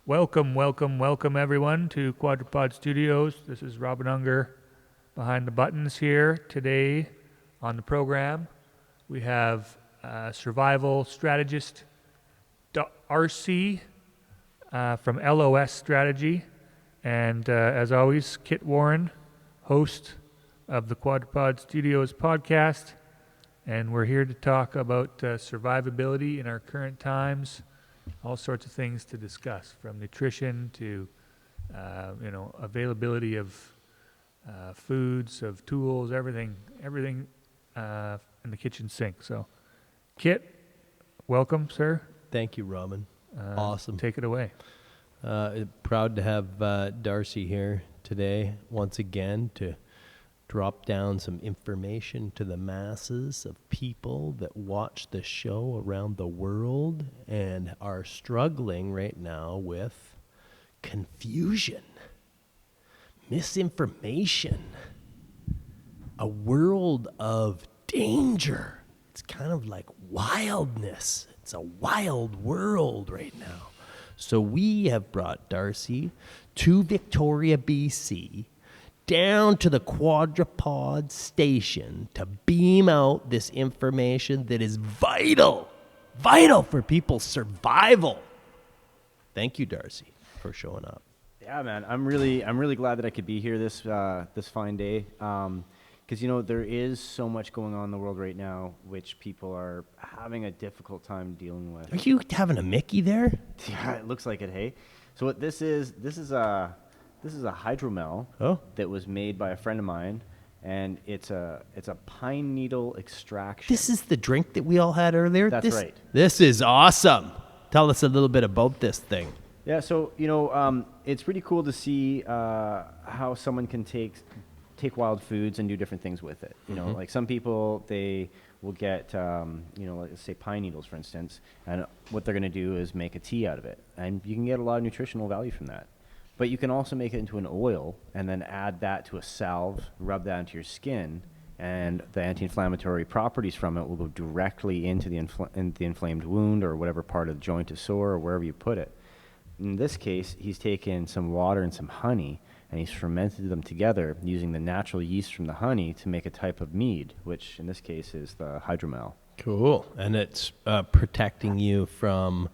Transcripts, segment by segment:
Welcome everyone to Quadrupod Studios. This is Robin Unger behind the buttons here. Today on the program, we have survival strategist RC from LOS Strategy, and as always, Kit Warren, host of the Quadrupod Studios podcast, and we're here to talk about survivability in our current times. All sorts of things to discuss, from nutrition to, availability of foods, of tools, everything in the kitchen sink. So, Kit, welcome, sir. Thank you, Robin. Awesome. Take it away. Proud to have Darcy here today once again to drop down some information to the masses of people that watch the show around the world and are struggling right now with confusion, misinformation, a world of danger. It's kind of like wildness. It's a wild world right now. So we have brought Darcy to Victoria, BC, down to the Quadrupod station to beam out this information that is vital for people's survival. Thank you, Darcy, for showing up. Yeah, man, I'm really glad that I could be here this fine day, because there is so much going on in the world right now, which people are having a difficult time dealing with. Are you having a Mickey there? Yeah, it looks like it. Hey, so what this is a hydromel that was made by a friend of mine, and it's a pine needle extraction. This is the drink that we all had earlier? That's right. This is awesome. Tell us a little bit about this thing. Yeah, so it's pretty cool to see how someone can take wild foods and do different things with it. Like some people, they will get let's say pine needles, for instance, and what they're going to do is make a tea out of it, and you can get a lot of nutritional value from that. But you can also make it into an oil and then add that to a salve, rub that into your skin, and the anti-inflammatory properties from it will go directly into the inflamed wound or whatever part of the joint is sore or wherever you put it. In this case, he's taken some water and some honey, and he's fermented them together using the natural yeast from the honey to make a type of mead, which in this case is the hydromel. Cool. And it's protecting you from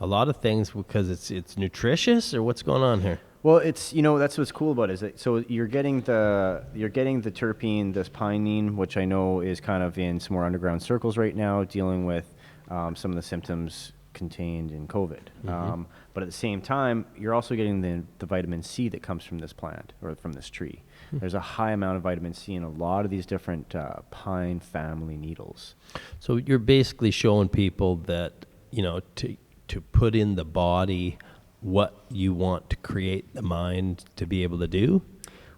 a lot of things because it's nutritious, or what's going on here? Well, it's that's what's cool about it. Is that, so you're getting the terpene, this pinene, which I know is kind of in some more underground circles right now, dealing with some of the symptoms contained in COVID. Mm-hmm. But at the same time, you're also getting the vitamin C that comes from this plant or from this tree. Mm-hmm. There's a high amount of vitamin C in a lot of these different pine family needles. So you're basically showing people that to put in the body what you want to create the mind to be able to do?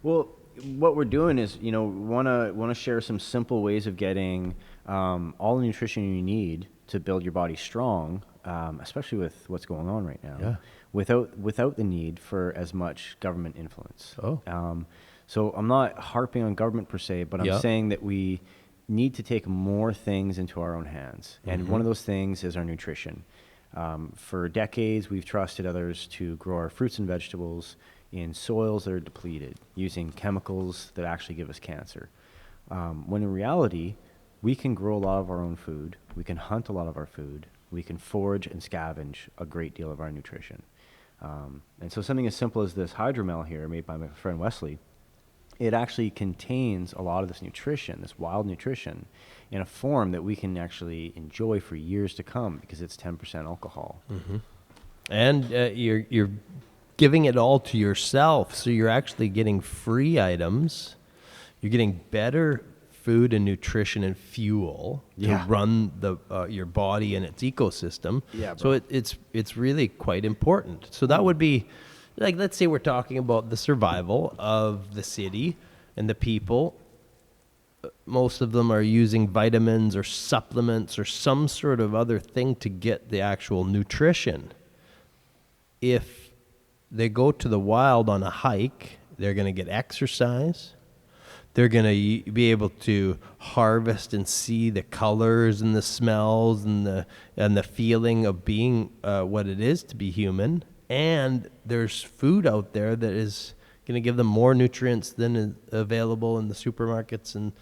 Well, what we're doing is, want to share some simple ways of getting all the nutrition you need to build your body strong, especially with what's going on right now, without the need for as much government influence. So I'm not harping on government per se, but I'm saying that we need to take more things into our own hands. And one of those things is our nutrition. For decades, we've trusted others to grow our fruits and vegetables in soils that are depleted, using chemicals that actually give us cancer. When in reality, we can grow a lot of our own food, we can hunt a lot of our food, we can forage and scavenge a great deal of our nutrition. And so something as simple as this hydromel here, made by my friend Wesley, it actually contains a lot of this nutrition, this wild nutrition, in a form that we can actually enjoy for years to come because it's 10% alcohol. Mm-hmm. And you're giving it all to yourself, so you're actually getting free items. You're getting better food and nutrition and fuel to run your body and its ecosystem. Yeah, so it's really quite important. So that would be, like, let's say we're talking about the survival of the city and the people. Most of them are using vitamins or supplements or some sort of other thing to get the actual nutrition. If they go to the wild on a hike, they're going to get exercise. They're going to be able to harvest and see the colors and the smells and the feeling of being what it is to be human. And there's food out there that is going to give them more nutrients than is available in the supermarkets and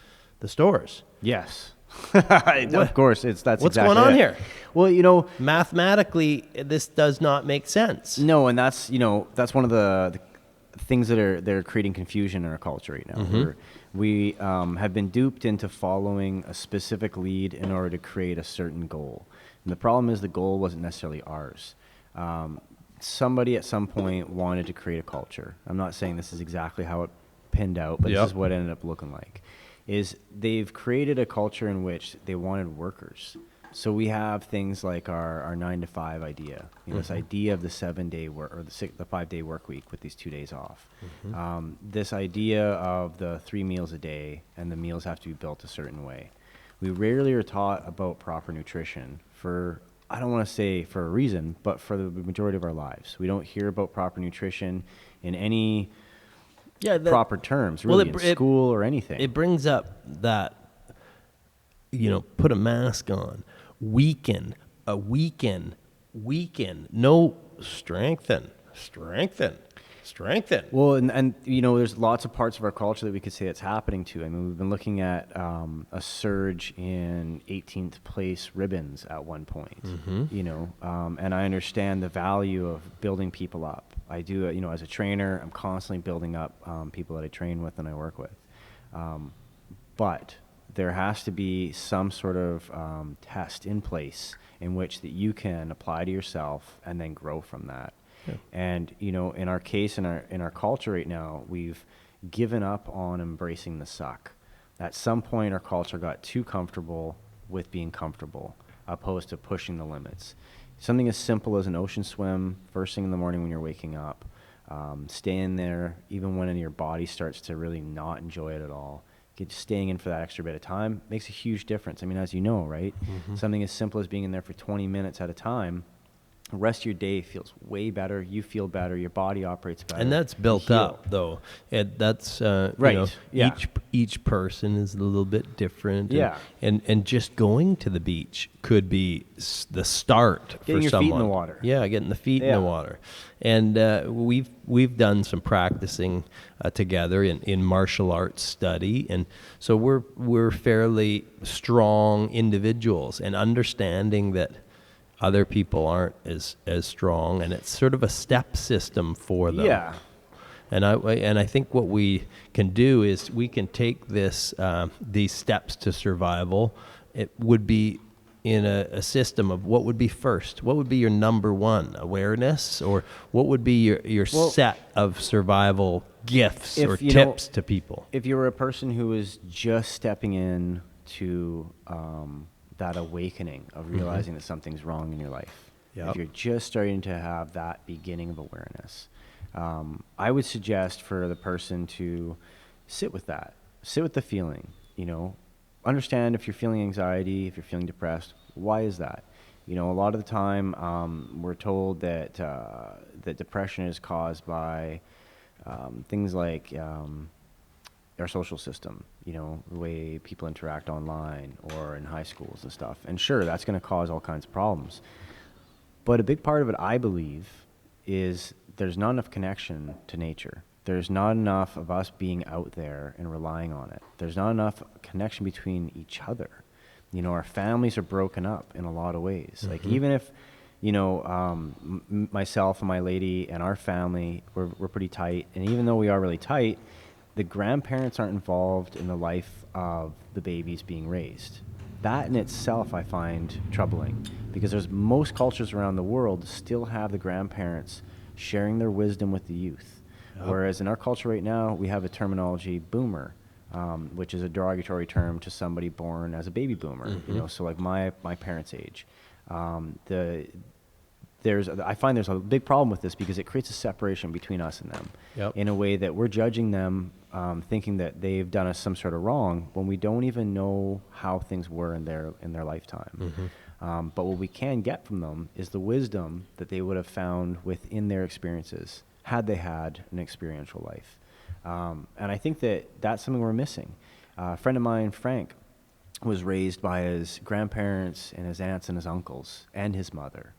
the stores. Yes. Of course, that's What's exactly going on it. here? Well, Mathematically, this does not make sense. no, and that's one of the things that are creating confusion in our culture right now. Mm-hmm. We have been duped into following a specific lead in order to create a certain goal. And the problem is the goal wasn't necessarily ours. Somebody at some point wanted to create a culture. I'm not saying this is exactly how it pinned out, but Yep. this is what it ended up looking like. Is they've created a culture in which they wanted workers. So we have things like our 9 to 5 idea, this idea of the 7-day work or the 5-day work week with these 2 days off. This idea of the 3 meals a day, and the meals have to be built a certain way. We rarely are taught about proper nutrition for, I don't want to say for a reason, but for the majority of our lives. We don't hear about proper nutrition in any proper terms, really, in school or anything. It brings up that, put a mask on, weaken, no, strengthen. Well, and there's lots of parts of our culture that we could say it's happening to. I mean, we've been looking at a surge in 18th place ribbons at one point. And I understand the value of building people up. I do, as a trainer, I'm constantly building up people that I train with and I work with. But there has to be some sort of test in place in which that you can apply to yourself and then grow from that. Yeah. And in our case, in our culture right now, we've given up on embracing the suck. At some point, our culture got too comfortable with being comfortable, opposed to pushing the limits. Something as simple as an ocean swim first thing in the morning when you're waking up, staying there even when your body starts to really not enjoy it at all. Staying in for that extra bit of time makes a huge difference. I mean, as you know, right? Something as simple as being in there for 20 minutes at a time, the rest of your day feels way better. You feel better. Your body operates better. And that's built up, though. That's right. Each person is a little bit different. Yeah. And just going to the beach could be the start getting for your someone. feet in the water. Yeah, getting the feet in the water. And we've done some practicing together in martial arts study, and so we're fairly strong individuals, and understanding that other people aren't as strong, and it's sort of a step system for them. Yeah. And I think what we can do is we can take these steps to survival. It would be in a system of what would be first. What would be your number one? Awareness? Or what would be your set of survival gifts or tips to people? If you were a person who was just stepping in to that awakening of realizing that something's wrong in your life, if you're just starting to have that beginning of awareness, I would suggest for the person to sit with that, sit with the feeling, understand if you're feeling anxiety, if you're feeling depressed, why is that? A lot of the time we're told that that depression is caused by things like our social system, the way people interact online or in high schools and stuff. And sure, that's going to cause all kinds of problems. But a big part of it, I believe, is there's not enough connection to nature. There's not enough of us being out there and relying on it. There's not enough connection between each other. Our families are broken up in a lot of ways. Like even if, myself and my lady and our family, we're pretty tight. And even though we are really tight, the grandparents aren't involved in the life of the babies being raised. That in itself I find troubling, because there's most cultures around the world still have the grandparents sharing their wisdom with the youth. Yep. Whereas in our culture right now, we have a terminology, boomer, which is a derogatory term to somebody born as a baby boomer, so like my parents' age. I find there's a big problem with this because it creates a separation between us and them in a way that we're judging them, thinking that they've done us some sort of wrong when we don't even know how things were in their lifetime. But what we can get from them is the wisdom that they would have found within their experiences had they had an experiential life. And I think that that's something we're missing. A friend of mine, Frank, was raised by his grandparents and his aunts and his uncles and his mother.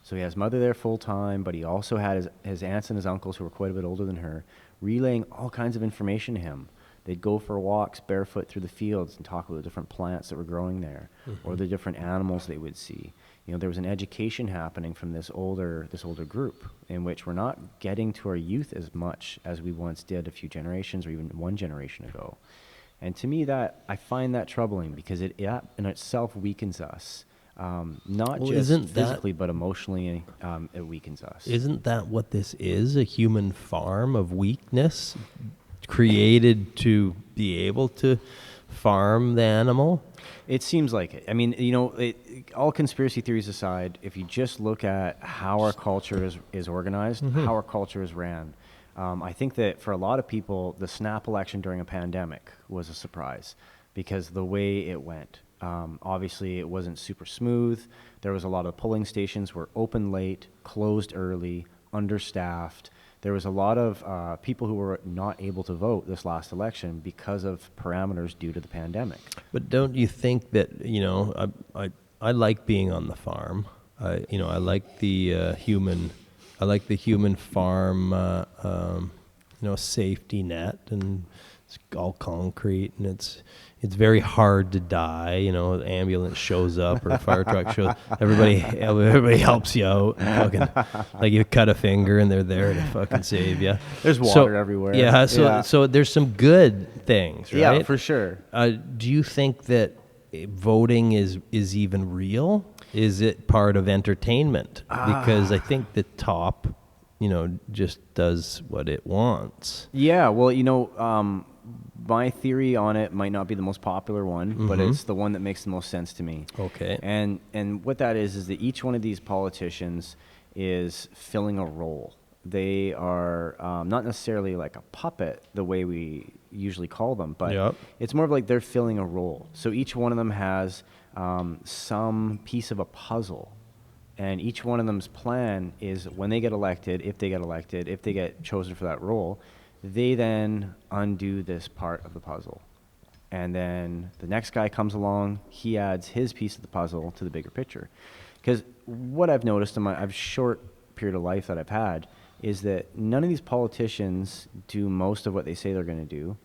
So he has mother there full time, but he also had his aunts and his uncles, who were quite a bit older than her, relaying all kinds of information to him. They'd go for walks barefoot through the fields and talk about the different plants that were growing there, or the different animals they would see. You know, there was an education happening from this older group, in which we're not getting to our youth as much as we once did a few generations or even one generation ago. And to me, that I find that troubling, because it in itself weakens us. Not just physically, but emotionally, it weakens us. Isn't that what this is? A human farm of weakness created to be able to farm the animal? It seems like it. I mean, you know, all conspiracy theories aside, if you just look at how our culture is organized, how our culture is ran, I think that for a lot of people, the snap election during a pandemic was a surprise, because the way it went. Obviously, it wasn't super smooth. There was a lot of polling stations were open late, closed early, understaffed. There was a lot of people who were not able to vote this last election because of parameters due to the pandemic. But don't you think that, you know, I like being on the farm. I like the human farm, safety net, and it's all concrete, and it's very hard to die. You know, the ambulance shows up or a fire truck shows. Everybody helps you out. Fucking, like you cut a finger and they're there to fucking save you. There's water everywhere. Yeah. So there's some good things, right? Yeah, for sure. Do you think that voting is even real? Is it part of entertainment? Because I think the top, just does what it wants. Yeah. Well, my theory on it might not be the most popular one, but it's the one that makes the most sense to me. Okay. And what that is that each one of these politicians is filling a role. They are not necessarily like a puppet the way we usually call them, but it's more of like they're filling a role. So each one of them has some piece of a puzzle. And each one of them's plan is when they get elected, if they get chosen for that role, they then undo this part of the puzzle. And then the next guy comes along, he adds his piece of the puzzle to the bigger picture. Because what I've noticed in my short period of life that I've had is that none of these politicians do most of what they say they're going to do.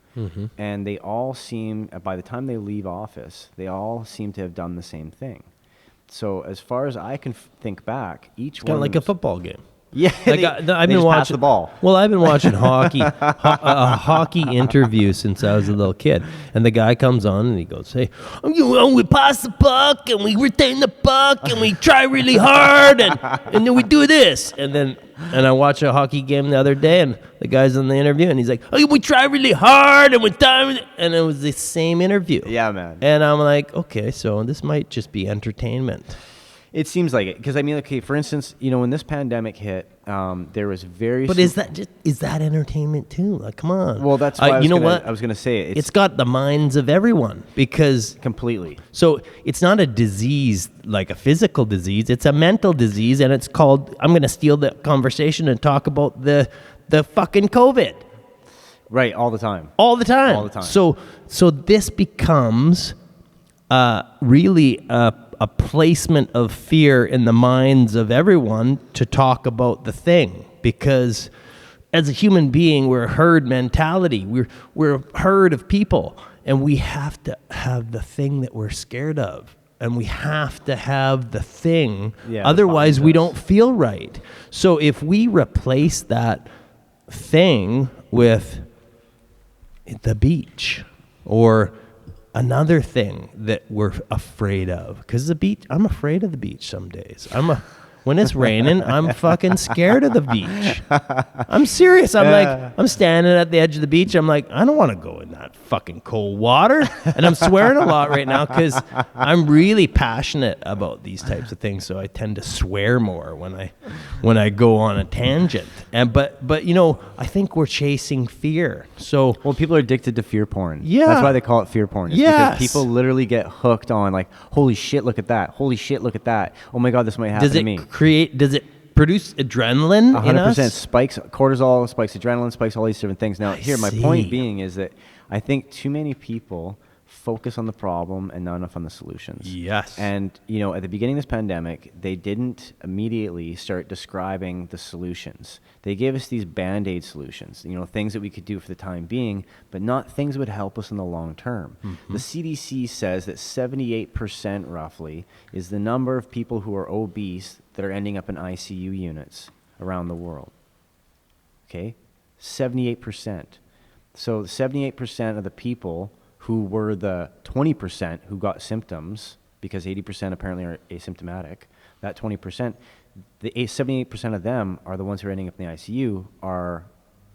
And they all seem, by the time they leave office, they all seem to have done the same thing. So as far as I can think back, each one kind of like a football game. Yeah, I've been watching the ball. Well, I've been watching hockey, a hockey interview since I was a little kid, and the guy comes on and he goes, "Hey, we pass the puck and we retain the puck and we try really hard and then we do this." And I watched a hockey game the other day, and the guy's in the interview and he's like, "Oh, we try really hard and we time," and it was the same interview. Yeah, man. And I'm like, okay, so this might just be entertainment. It seems like it, because I mean, okay, for instance, when this pandemic hit, there was very. But is that entertainment too? Like, come on. Well, that's why I was gonna say it's got the minds of everyone, because completely. So it's not a disease like a physical disease; it's a mental disease, and it's called. I'm gonna steal the conversation and talk about the fucking COVID. Right, all the time. All the time. All the time. So this becomes really a placement of fear in the minds of everyone to talk about the thing, because as a human being, we're a herd mentality. We're a herd of people, and we have to have the thing that we're scared of, and we have to have the thing. Otherwise, we don't feel right. So if we replace that thing with the beach or another thing that we're afraid of, because the beach, I'm afraid of the beach some days. When it's raining, I'm fucking scared of the beach. I'm serious. I'm standing at the edge of the beach. I'm like, I don't want to go in that fucking cold water. And I'm swearing a lot right now because I'm really passionate about these types of things. So I tend to swear more when I go on a tangent. But I think we're chasing fear. So people are addicted to fear porn. Yeah, that's why they call it fear porn. Yes, because people literally get hooked on like, holy shit, look at that. Holy shit, look at that. Oh my god, this might happen to me. Does it produce adrenaline in 100% us. spikes cortisol, spikes adrenaline, spikes all these different things. Now, my see. point being is that I think too many people focus on the problem and not enough on the solutions. Yes. And, at the beginning of this pandemic, they didn't immediately start describing the solutions. They gave us these Band-Aid solutions, things that we could do for the time being, but not things that would help us in the long term. The CDC says that 78% roughly is the number of people who are obese that are ending up in ICU units around the world. Okay? 78%. So 78% of the people who were the 20% who got symptoms, because 80% apparently are asymptomatic, that 20%, the 78% of them are the ones who are ending up in the ICU are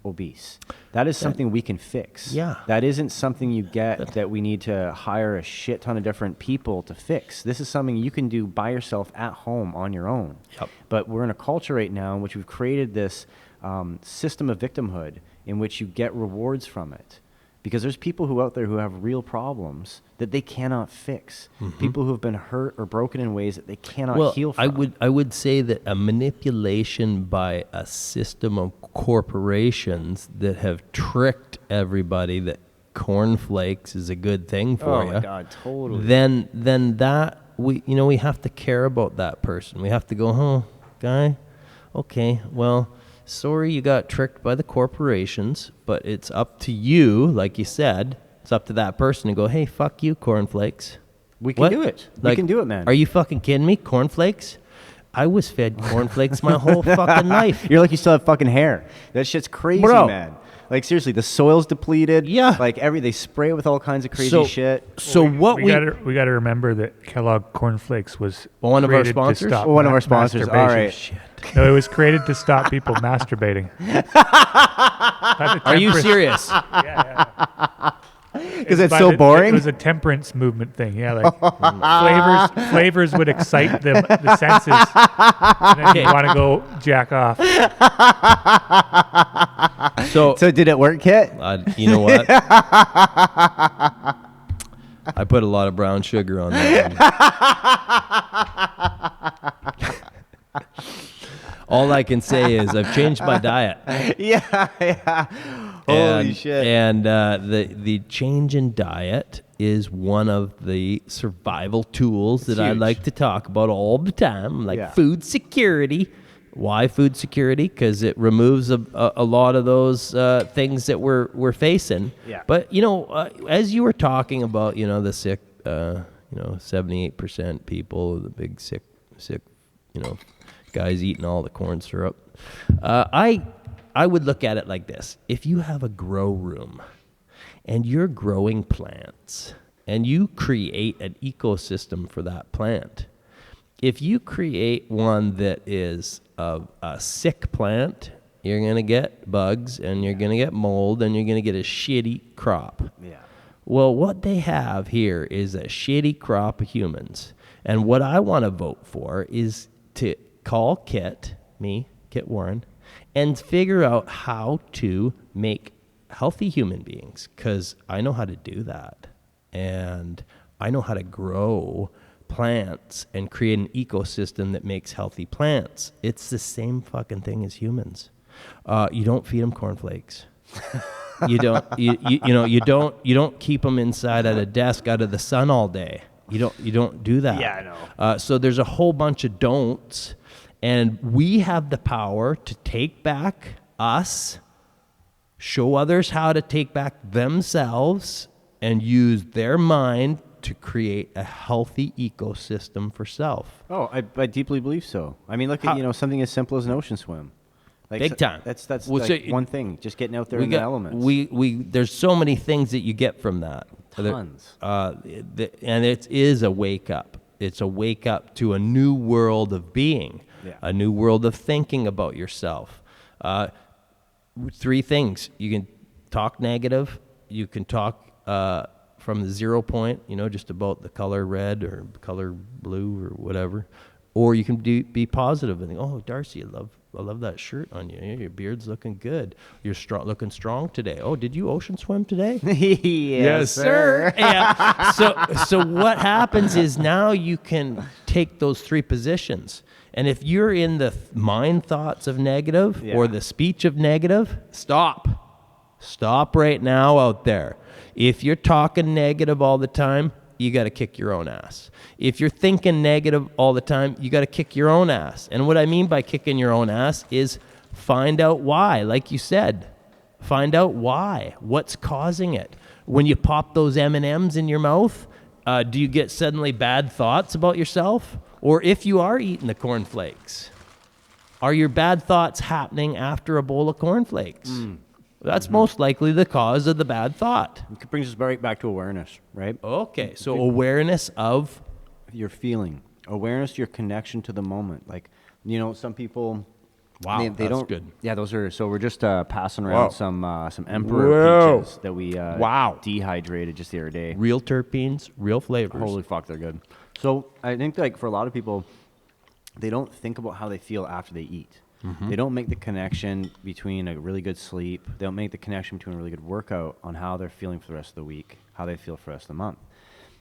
obese. That is something we can fix. Yeah. That isn't something you get that we need to hire a shit ton of different people to fix. This is something you can do by yourself at home on your own. Yep. But we're in a culture right now in which we've created this system of victimhood in which you get rewards from it. Because there's people who out there who have real problems that they cannot fix. People who have been hurt or broken in ways that they cannot heal from. I would say that a manipulation by a system of corporations that have tricked everybody that cornflakes is a good thing for you. Oh my God, totally. Then that we have to care about that person. We have to go, oh, guy, okay, well, sorry you got tricked by the corporations, but it's up to you, like you said, it's up to that person to go, hey, fuck you, cornflakes. We can do it. We can do it, man. Are you fucking kidding me? Cornflakes? I was fed cornflakes my whole fucking life. You're like you still have fucking hair. That shit's crazy, Bro. man. Like, seriously, the soil's depleted. Yeah. Like, they spray it with all kinds of crazy shit. So we gotta remember that Kellogg Cornflakes was one of our created to sponsors? stop One of our sponsors. All masturbation. right. Shit. No, it was created to stop people masturbating. Are you serious? Yeah. Because it's so boring? It was a temperance movement thing. Yeah, like flavors would excite the senses, and then you want to go jack off. So did it work, Kit? you know what? I put a lot of brown sugar on that one. All I can say is I've changed my diet. Yeah. Holy shit. And the change in diet is one of the survival tools that I huge. like to talk about all the time, like Yeah. food security. Why food security? Because it removes a lot of those things that we're facing. Yeah. But, as you were talking about, the sick, 78% people, the big sick, guys eating all the corn syrup. I would look at it like this. If you have a grow room and you're growing plants and you create an ecosystem for that plant, if you create one that is a sick plant, you're going to get bugs and you're going to get mold and you're going to get a shitty crop. Yeah. Well, what they have here is a shitty crop of humans. And what I want to vote for is to call Kit Warren, and figure out how to make healthy human beings, because I know how to do that. And I know how to grow plants and create an ecosystem that makes healthy plants. It's the same fucking thing as humans. You don't feed them cornflakes. You don't keep them inside at a desk out of the sun all day. You don't do that. Yeah, I know. So there's a whole bunch of don'ts, and we have the power to take back us, show others how to take back themselves, and use their mind to create a healthy ecosystem for self. Oh, I deeply believe so. I mean, look at something as simple as an ocean swim. Like, Big time. That's Well, like so one thing. Just getting out there in the elements. There's so many things that you get from that. Tons. And it is a wake up. It's a wake up to a new world of being, a new world of thinking about yourself. 3 things. You can talk negative. You can talk from the 0 point, just about the color red or color blue or whatever. Or you can be positive and think, oh, Darcy, I love that shirt on you. Your beard's looking good. You're looking strong today. Oh, did you ocean swim today? Yes, sir. Yeah. So what happens is now you can take those 3 positions And if you're in the mind thoughts of negative or the speech of negative, stop. Stop right now out there. If you're talking negative all the time, you got to kick your own ass. If you're thinking negative all the time, you got to kick your own ass. And what I mean by kicking your own ass is find out why. Like you said, find out why. What's causing it? When you pop those M&Ms in your mouth, do you get suddenly bad thoughts about yourself? Or if you are eating the cornflakes, are your bad thoughts happening after a bowl of cornflakes? That's most likely the cause of the bad thought. It brings us right back to awareness, right? Okay, so awareness of Your feeling, awareness, your connection to the moment. Like, some people. Wow, they that's don't. good. Yeah, those are. So we're just passing around Wow. some Emperor Whoa. peaches that we dehydrated just the other day. real terpenes, real flavors. Holy fuck, they're good. So I think like for a lot of people, they don't think about how they feel after they eat. They don't make the connection between a really good sleep. They don't make the connection between a really good workout on how they're feeling for the rest of the week, how they feel for the rest of the month.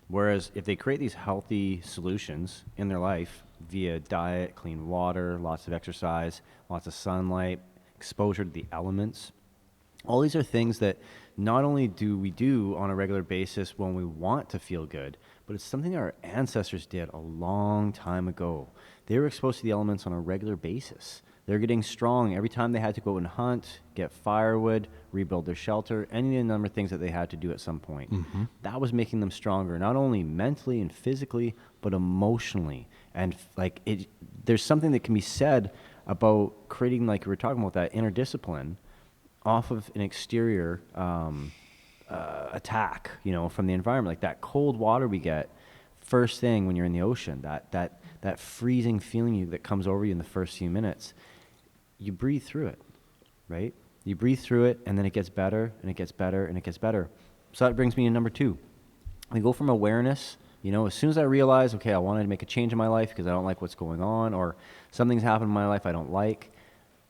Whereas if they create these healthy solutions in their life via diet, clean water, lots of exercise, lots of sunlight, exposure to the elements, all these are things that not only do we do on a regular basis when we want to feel good, but it's something our ancestors did a long time ago. They were exposed to the elements on a regular basis. They're getting strong every time they had to go and hunt, get firewood, rebuild their shelter, any number of things that they had to do at some point. That was making them stronger, not only mentally and physically, but emotionally. And there's something that can be said about creating, like we were talking about, that inner discipline off of an exterior attack, from the environment. Like that cold water we get first thing when you're in the ocean, that freezing feeling that comes over you in the first few minutes. You breathe through it, right? You breathe through it, and then it gets better, and it gets better, and it gets better. So that brings me to number 2. We go from awareness. As soon as I realize, okay, I wanted to make a change in my life because I don't like what's going on, or something's happened in my life I don't like,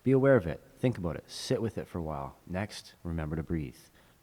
be aware of it. Think about it. Sit with it for a while. Next, remember to breathe,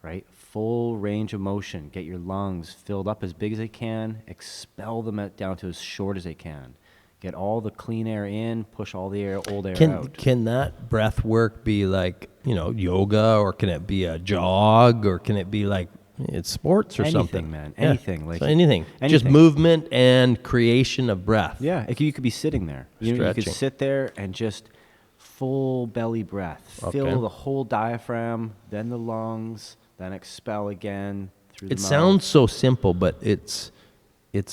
right? Full range of motion. Get your lungs filled up as big as they can. Expel them down to as short as they can. Get all the clean air in, push all the old air out. Can that breath work be like, yoga, or can it be a jog, or can it be like it's sports or something? Man. Anything. So anything. Just movement and creation of breath. Yeah. You could be sitting there. You could Stretching. sit there and just full belly breath. Okay. Fill the whole diaphragm, then the lungs, then expel again through the mouth. It sounds so simple, but it's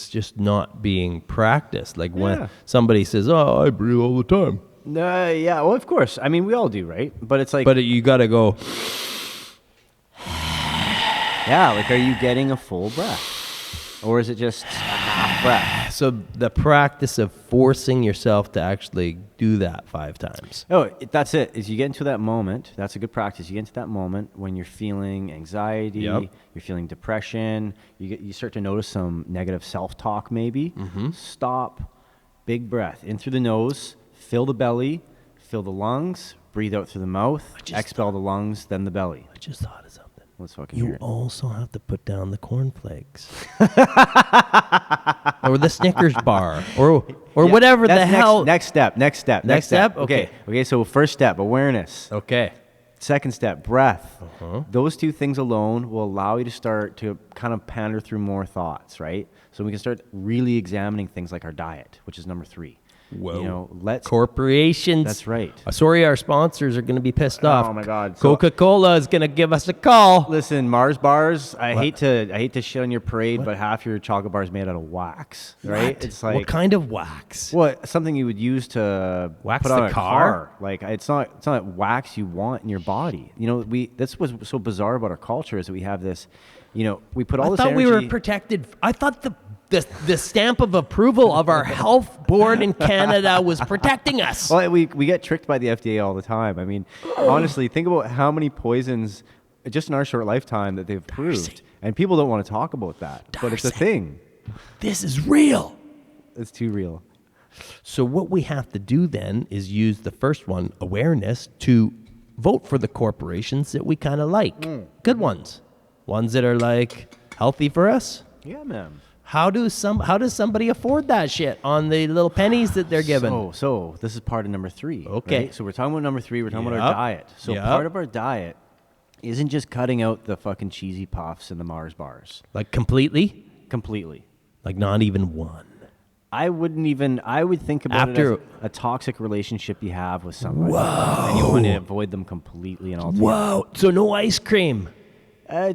just not being practiced. Like when somebody says, "Oh, I breathe all the time." Yeah, well, of course. I mean, we all do, right? But it's like... But you got to go... Yeah, like, are you getting a full breath? Or is it just a half breath? So the practice of forcing yourself to actually do that 5 times. Oh, that's it. Is you get into that moment. That's a good practice. You get into that moment when you're feeling anxiety, you're feeling depression, you start to notice some negative self-talk maybe. Stop, big breath, in through the nose, fill the belly, fill the lungs, breathe out through the mouth, expel the lungs, then the belly. I just thought of something. Let's fucking hear You it. also have to put down the cornflakes. Or the Snickers bar. Or whatever the hell. Next step. Next step? Okay. Okay, so first step, awareness. Okay. Second step, breath. Those 2 things alone will allow you to start to kind of pander through more thoughts, right? So we can start really examining things like our diet, which is number 3. Whoa. Let's... Corporations. That's right. Sorry, our sponsors are going to be pissed off. Oh my God. Coca-Cola is going to give us a call. Listen, Mars bars, I hate to shit on your parade, but half your chocolate bar is made out of wax, right? What? It's like... What kind of wax? Something you would use to Wax put on the a car? Like, it's not wax you want in your body. That's what's so bizarre about our culture is that we have this, we put all this energy... I thought we were protected. I thought the stamp of approval of our health board in Canada was protecting us. Well, we get tricked by the FDA all the time. I mean, honestly, think about how many poisons just in our short lifetime that they've proved. And people don't want to talk about that. But it's a thing. This is real. It's too real. So what we have to do then is use the first one, awareness, to vote for the corporations that we kind of like. Good ones. Ones that are like healthy for us. Yeah, man. How does somebody afford that shit on the little pennies that they're given? So this is part of number 3. Okay. Right? So we're talking about number 3. We're talking about our diet. So part of our diet isn't just cutting out the fucking cheesy puffs and the Mars bars. Like completely? Completely. Like not even one. I would think about it as a toxic relationship you have with somebody. Whoa. And you want to avoid them completely and altogether. Whoa. So no ice cream.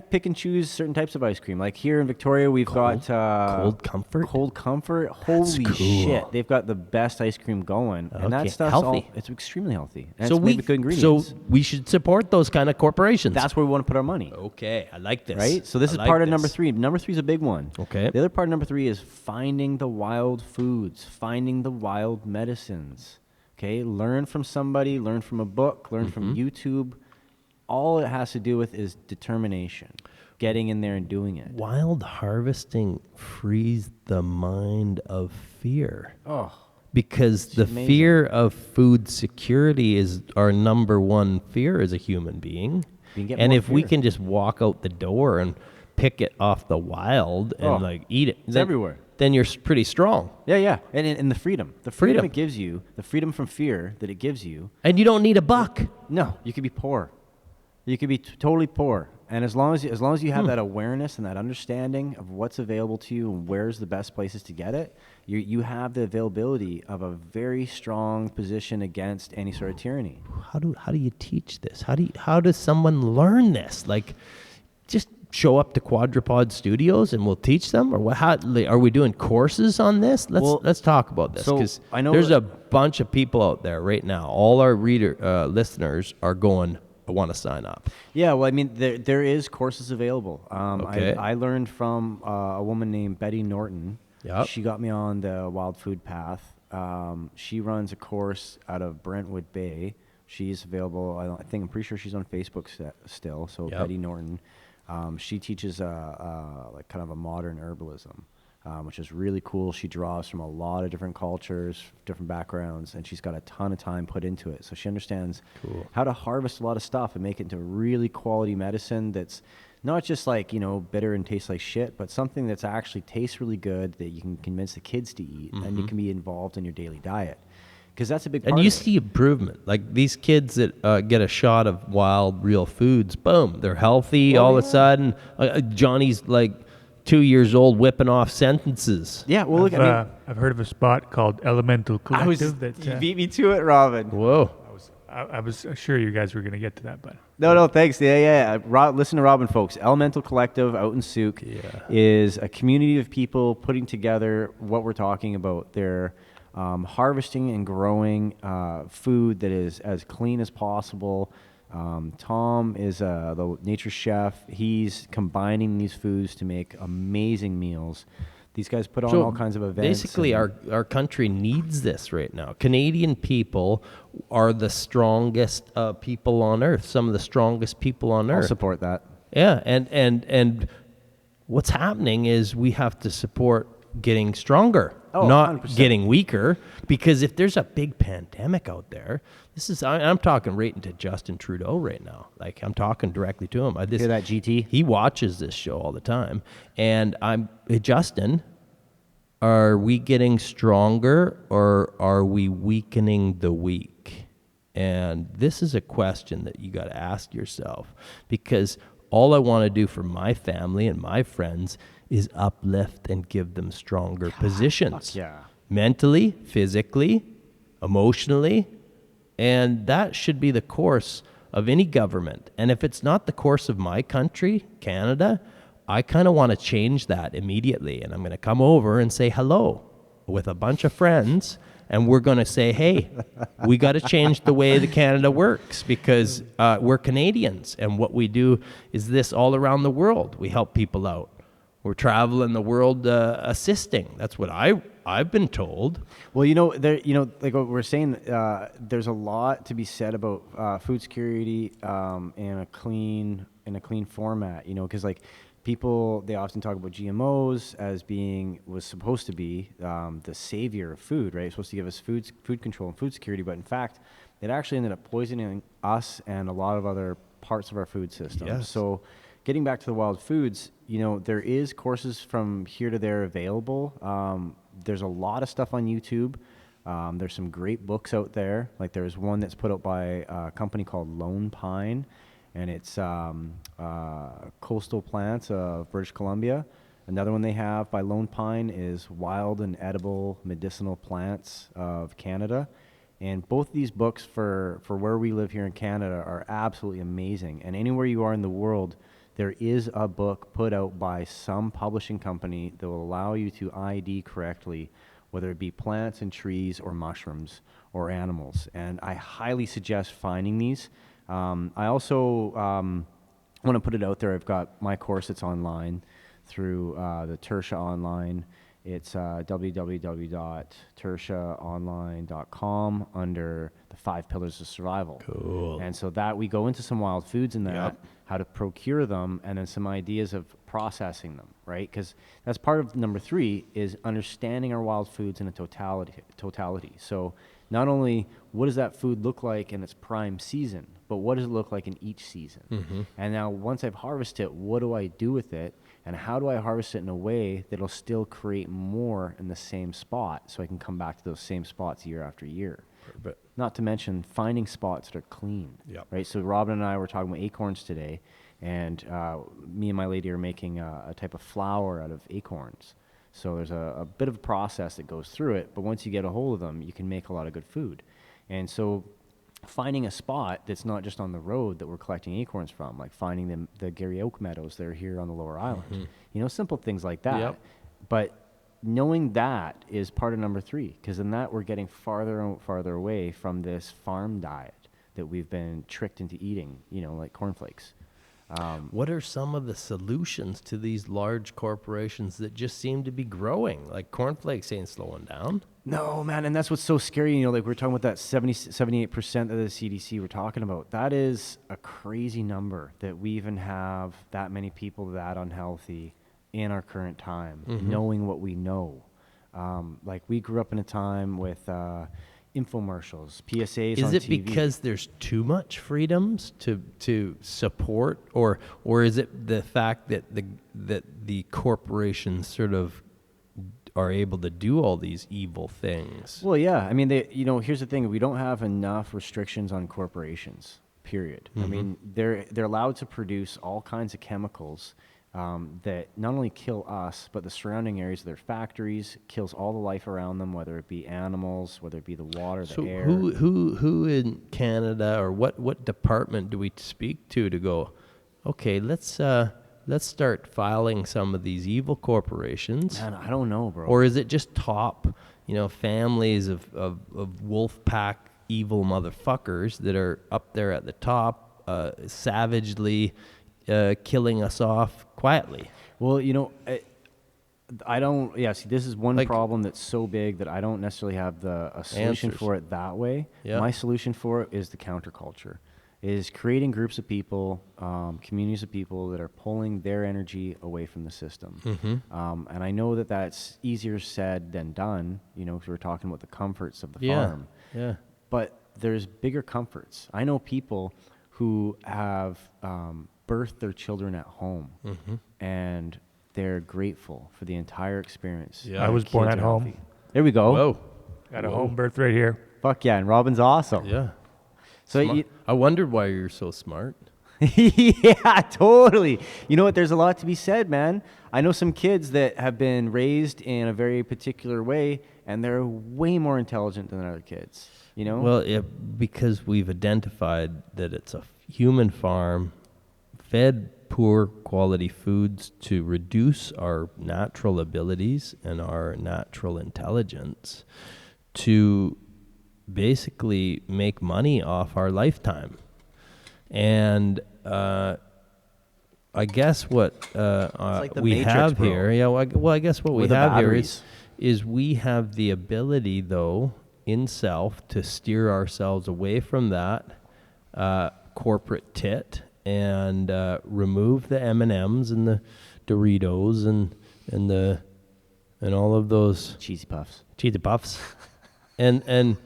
Pick and choose certain types of ice cream. Like here in Victoria, we've got Cold Comfort. Cold Comfort. Holy shit! They've got the best ice cream going, and that stuff's healthy. It's extremely healthy. And So it's made with good ingredients. So we should support those kind of corporations. That's where we want to put our money. Okay, I like this. Right. So this is part of number 3. Number 3 is a big one. Okay. The other part of number 3 is finding the wild foods, finding the wild medicines. Okay. Learn from somebody. Learn from a book. Learn from YouTube. All it has to do with is determination, getting in there and doing it. Wild harvesting frees the mind of fear. Oh, because the amazing. fear of food security is our number one fear as a human being. And if we can just walk out the door and pick it off the wild and like eat it, it's everywhere. Then you're pretty strong. Yeah. And the freedom it gives you, the freedom from fear that it gives you. And you don't need a buck. No, you could be poor. You could be totally poor, and as long as you have that awareness and that understanding of what's available to you and where's the best places to get it, you have the availability of a very strong position against any sort of tyranny. How do you teach this? How does someone learn this? Like, just show up to Quadrupod Studios and we'll teach them, or what? How are we doing courses on this? Let's talk about this, because I know there's a bunch of people out there right now. All our listeners are going, I want to sign up. Yeah, well, I mean, there is courses available. Okay. I learned from a woman named Betty Norton. Yep. She got me on the wild food path. She runs a course out of Brentwood Bay. She's available. I'm pretty sure she's on Facebook still. So Yep. Betty Norton. She teaches like kind of a modern herbalism, which is really cool. She draws from a lot of different cultures, different backgrounds, and she's got a ton of time put into it. So she understands how to harvest a lot of stuff and make it into really quality medicine that's not just like, bitter and tastes like shit, but something that's actually tastes really good that you can convince the kids to eat and you can be involved in your daily diet. Because that's a big part And you of it. see improvement. Like these kids that get a shot of wild, real foods, boom, they're healthy all of a sudden. Johnny's like 2 years old whipping off sentences. Yeah, well, look, I've heard of a spot called Elemental Collective. you beat me to it, Robin. Whoa. I was sure you guys were going to get to that, but No, thanks. Yeah. Listen to Robin, folks. Elemental Collective out in Souk is a community of people putting together what we're talking about. They're harvesting and growing food that is as clean as possible. Tom is the nature chef. He's combining these foods to make amazing meals. These guys put on all kinds of events. Basically, our country needs this right now. Canadian people are the strongest people on earth. Some of the strongest people on I'll earth. support that. Yeah, and what's happening is we have to support getting stronger, not 100%. getting weaker. Because if there's a big pandemic out there, I'm talking right into Justin Trudeau right now. Like, I'm talking directly to him. Hear that, GT? He watches this show all the time, and Justin, are we getting stronger or are we weakening the weak? And this is a question that you got to ask yourself, because all I want to do for my family and my friends is uplift and give them stronger positions. Yeah. Mentally, physically, emotionally, and that should be the course of any government. And if it's not the course of my country, Canada, I kind of want to change that immediately. And I'm going to come over and say hello with a bunch of friends, and we're going to say, hey, we got to change the way that Canada works, because we're Canadians, and what we do is this all around the world. We help people out. We're traveling the world assisting. That's what I've been told. Well, like what we're saying, there's a lot to be said about food security in a clean format. Because like people, they often talk about GMOs as was supposed to be the savior of food, right? It's supposed to give us food control and food security, but in fact, it actually ended up poisoning us and a lot of other parts of our food system. Yes. So getting back to the wild foods, there is courses from here to there available. There's a lot of stuff on YouTube. There's some great books out there. Like there's one that's put out by a company called Lone Pine, and it's coastal plants of British Columbia. Another one they have by Lone Pine is Wild and Edible Medicinal Plants of Canada. And both these books for where we live here in Canada are absolutely amazing. And anywhere you are in the world, there is a book put out by some publishing company that will allow you to ID correctly, whether it be plants and trees or mushrooms or animals. And I highly suggest finding these. I also want to put it out there. I've got my course that's online through the Tertia Online. It's www.tertiaonline.com under the 5 Pillars of Survival. Cool. And so that we go into some wild foods in that, Yep. how to procure them, and then some ideas of processing them, right? Because that's part of number 3 is understanding our wild foods in a totality. So not only what does that food look like in its prime season, but what does it look like in each season? And now once I've harvested it, what do I do with it? And how do I harvest it in a way that'll still create more in the same spot so I can come back to those same spots year after year? Perfect. Not to mention finding spots that are clean, Yep. right? So Robin and I were talking about acorns today, and me and my lady are making a type of flour out of acorns. So there's a bit of a process that goes through it, but once you get a hold of them, you can make a lot of good food. And so finding a spot that's not just on the road that we're collecting acorns from, like finding the Gary Oak meadows that are here on the Lower Island, simple things like that. Yep. But knowing that is part of number 3, because in that we're getting farther and farther away from this farm diet that we've been tricked into eating, like cornflakes. What are some of the solutions to these large corporations that just seem to be growing? Like cornflakes ain't slowing down. No, man, and that's what's so scary. Like we're talking about that 78% of the CDC we're talking about. That is a crazy number that we even have that many people that unhealthy in our current time, knowing what we know. Like we grew up in a time with infomercials, PSAs on Is it TV. because there's too much freedoms to support, or is it the fact that the corporations sort of are able to do all these evil things? Well, yeah. I mean, here's the thing: we don't have enough restrictions on corporations. Period. I mean, they're allowed to produce all kinds of chemicals that not only kill us, but the surrounding areas of their factories, kills all the life around them, whether it be animals, whether it be the water, the air. Who in Canada, or what department do we speak to go, okay, let's start filing some of these evil corporations? Man, I don't know, bro. Or is it just top, families of wolf pack evil motherfuckers that are up there at the top, savagely killing us off quietly? Well, I don't. Yeah, see, this is one Like- problem that's so big that I don't necessarily have a solution Answers. for it that way. Yeah. My solution for it is the counterculture, is creating groups of people, communities of people that are pulling their energy away from the system. And I know that that's easier said than done. Because we're talking about the comforts of the farm. Yeah. But there's bigger comforts. I know people who have birthed their children at home, and they're grateful for the entire experience. Yeah. I Their was born kids at are home. healthy. There we go. Whoa. Got a home birth right here. Fuck yeah, and Robin's awesome. Yeah. So I wondered why you're so smart. yeah, totally. You know what? There's a lot to be said, man. I know some kids that have been raised in a very particular way, and they're way more intelligent than other kids. Well, because we've identified that it's a human farm, fed poor quality foods to reduce our natural abilities and our natural intelligence, to basically make money off our lifetime. And I guess what like the we Matrix, have bro. here, I guess what we With the have here batteries. is we have the ability, though, in self, to steer ourselves away from that corporate tit and remove the M&Ms and the Doritos and all of those cheesy puffs. cheesy puffs, and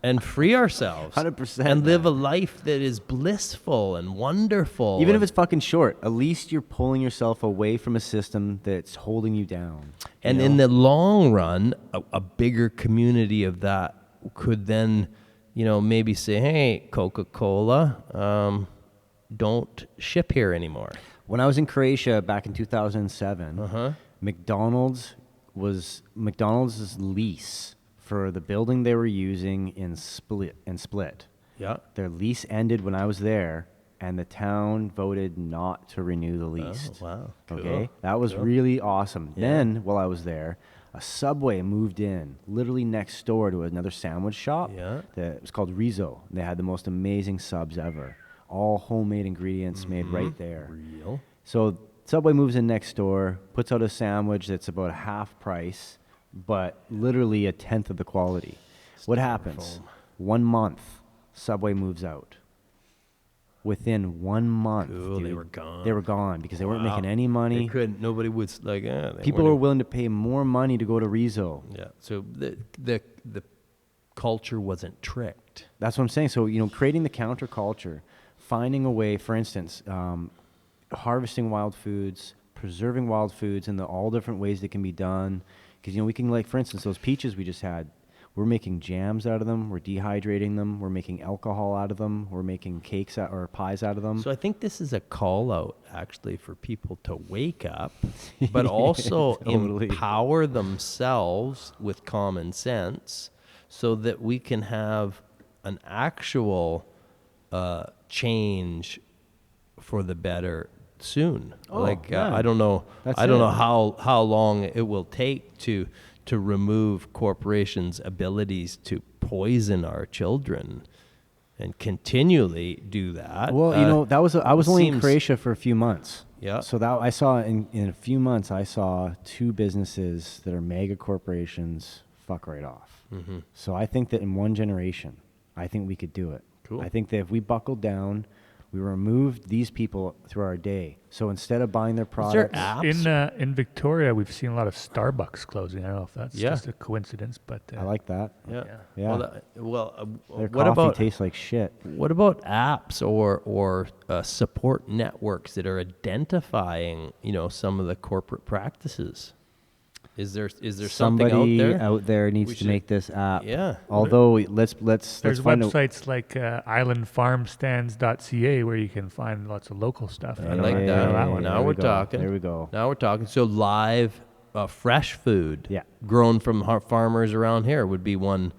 and free ourselves 100%, and live a man. life that is blissful and wonderful. Even if and, it's fucking short, at least you're pulling yourself away from a system that's holding you down. and you in know? the long run, a bigger community of that could then, maybe say, hey, Coca-Cola, don't ship here anymore. When I was in Croatia back in 2007, Uh-huh. McDonald's lease for the building they were using in Split. Yeah. Their lease ended when I was there, and the town voted not to renew the lease. Oh, wow. Okay, Cool. that was Cool. really awesome. Yeah. Then, while I was there, a Subway moved in, literally next door to another sandwich shop. Yeah. That was called Rizzo. They had the most amazing subs ever, all homemade ingredients made right there. Real. So Subway moves in next door, puts out a sandwich that's about a half price, but literally a tenth of the quality. What happens? 1 month, Subway moves out. Within 1 month, Cool, they dude, were gone. They were gone because they weren't Wow. making any They money. couldn't. Nobody would like. People were willing to pay more money to go to Rizzo. Yeah. So the culture wasn't tricked. That's what I'm saying. So, creating the counterculture, finding a way, for instance, harvesting wild foods, preserving wild foods in all different ways that can be done. Because, we can, like, for instance, those peaches we just had, we're making jams out of them. We're dehydrating them. We're making alcohol out of them. We're making cakes or pies out of them. So I think this is a call out actually for people to wake up, but also Totally. empower themselves with common sense so that we can have an actual change for the better soon. Oh, yeah. I don't know. That's I don't it. know how long it will take to remove corporations' abilities to poison our children and continually do that. Well, I was it only in seems- Croatia for a few months. Yeah. So that I saw in a few months, I saw 2 businesses that are mega corporations fuck right off. Mm-hmm. So I think that in one generation, I think we could do it. Cool. I think that if we buckled down, we removed these people through our day. So instead of buying their Is there products, apps? In Victoria, we've seen a lot of Starbucks closing. I don't know if that's Yeah. just a coincidence, but I like that. Yeah. Yeah. Their what coffee about tastes like shit. what about apps or support networks that are identifying some of the corporate practices? Is there something Somebody out there? needs We to should- make this app. Yeah. Although let's there's find websites like islandfarmstands.ca where you can find lots of local stuff. I like Yeah, that. yeah, Now there we're we go. talking. There we go. Now we're talking. So live, fresh food, Yeah. grown from farmers around here would be one.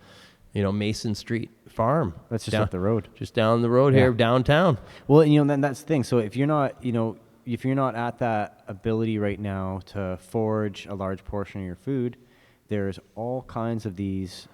Mason Street Farm. That's just up the road. Just down the road here, Yeah. downtown. Well, then that's the thing. So if you're not, if you're not at that ability right now to forage a large portion of your food, there's all kinds of these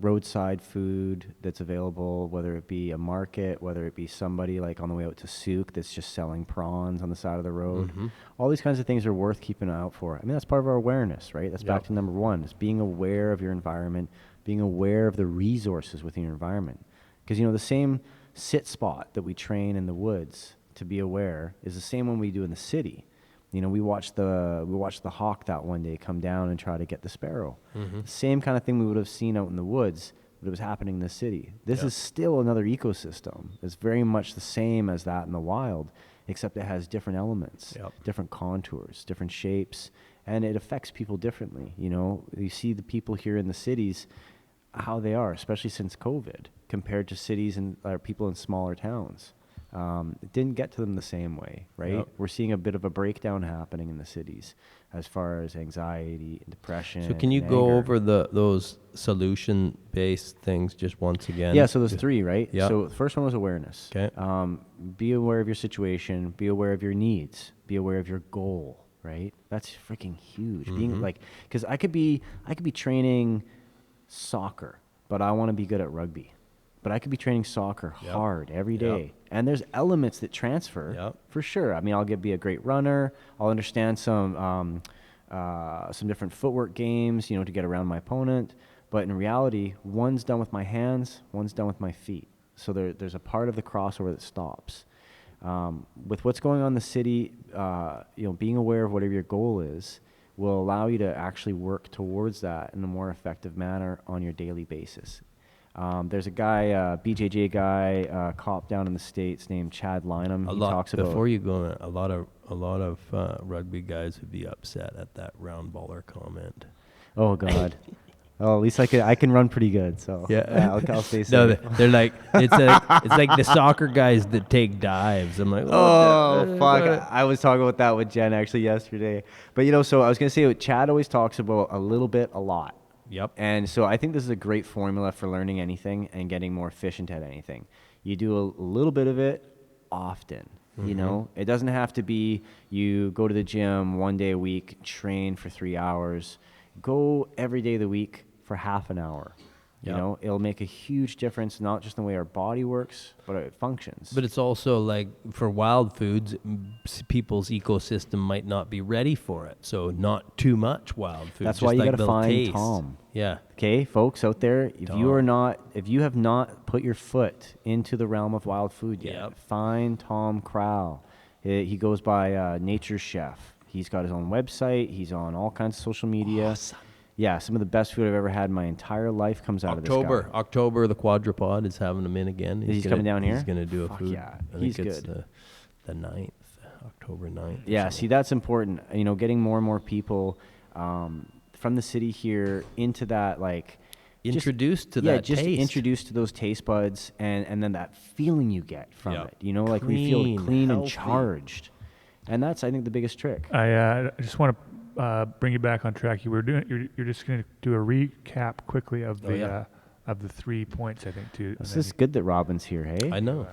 roadside food that's available, whether it be a market, whether it be somebody like on the way out to Souk that's just selling prawns on the side of the road. Mm-hmm. All these kinds of things are worth keeping an eye out for. I mean, that's part of our awareness, right? That's back Yep. to number 1, is being aware of your environment, being aware of the resources within your environment. Because, the same sit spot that we train in the woods to be aware is the same one we do in the city. We watched the hawk that one day come down and try to get the sparrow. Mm-hmm. Same kind of thing we would have seen out in the woods, but it was happening in the city. This Yeah. is still another ecosystem. It's very much the same as that in the wild, except it has different elements, Yep. different contours, different shapes, and it affects people differently. You see the people here in the cities, how they are, especially since COVID, compared to cities and people in smaller towns. It didn't get to them the same way, right? Yep. We're seeing a bit of a breakdown happening in the cities as far as anxiety, depression. So can you and go anger. over those solution-based things just once again? Yeah, so there's 3, right? Yeah. So the first one was awareness. Okay. Be aware of your situation. Be aware of your needs. Be aware of your goal, right? That's freaking huge. Being like, because I could be training soccer, but I want to be good at rugby. But I could be training soccer Yep. hard every Yep. day. And there's elements that transfer Yep. for sure. I mean, I'll be a great runner. I'll understand some different footwork games, to get around my opponent. But in reality, one's done with my hands, one's done with my feet. So there's a part of the crossover that stops. With what's going on in the city, being aware of whatever your goal is, will allow you to actually work towards that in a more effective manner on your daily basis. There's a guy, BJJ guy, cop down in the States named Chad Lynham. He talks about, before you go, a lot of rugby guys would be upset at that round baller comment. oh God. Oh, at least I can run pretty good, so Yeah. I'll stay safe. No, they're like it's like the soccer guys that take dives. I'm like, Oh, fuck. I was talking about that with Jen actually yesterday. But, so I was going to say, Chad always talks about a little bit, a lot. Yep. And so I think this is a great formula for learning anything and getting more efficient at anything. You do a little bit of it often. It doesn't have to be you go to the gym 1 day a week, train for 3 hours. Go every day of the week for half an hour. Yep. It'll make a huge difference, not just in the way our body works, but it functions. But it's also like for wild foods, people's ecosystem might not be ready for it. So not too much wild food. That's why you got to find Tom. Yeah. Okay, folks out there, if Tom. you have not put your foot into the realm of wild food yet, Yep. find Tom Crowell. He goes by Nature's Chef. He's got his own website. He's on all kinds of social media. Awesome. Yeah, some of the best food I've ever had in my entire life comes out of this guy. October, the Quadrupod is having him in again. He's coming down here? He's going to do a Fuck food. yeah, I he's think it's good. The 9th, October 9th. Yeah, see, that's important. Getting more and more people from the city here into that, like, Introduced to that just taste. introduced to those taste buds and then that feeling you get from Yep. it. Like we feel Clean, clean and healthy. charged. And that's, I think, the biggest trick. I just want to bring you back on track. You're just going to do a recap quickly of the of the 3 points, I think, too. This is good that Robin's here, hey? I know.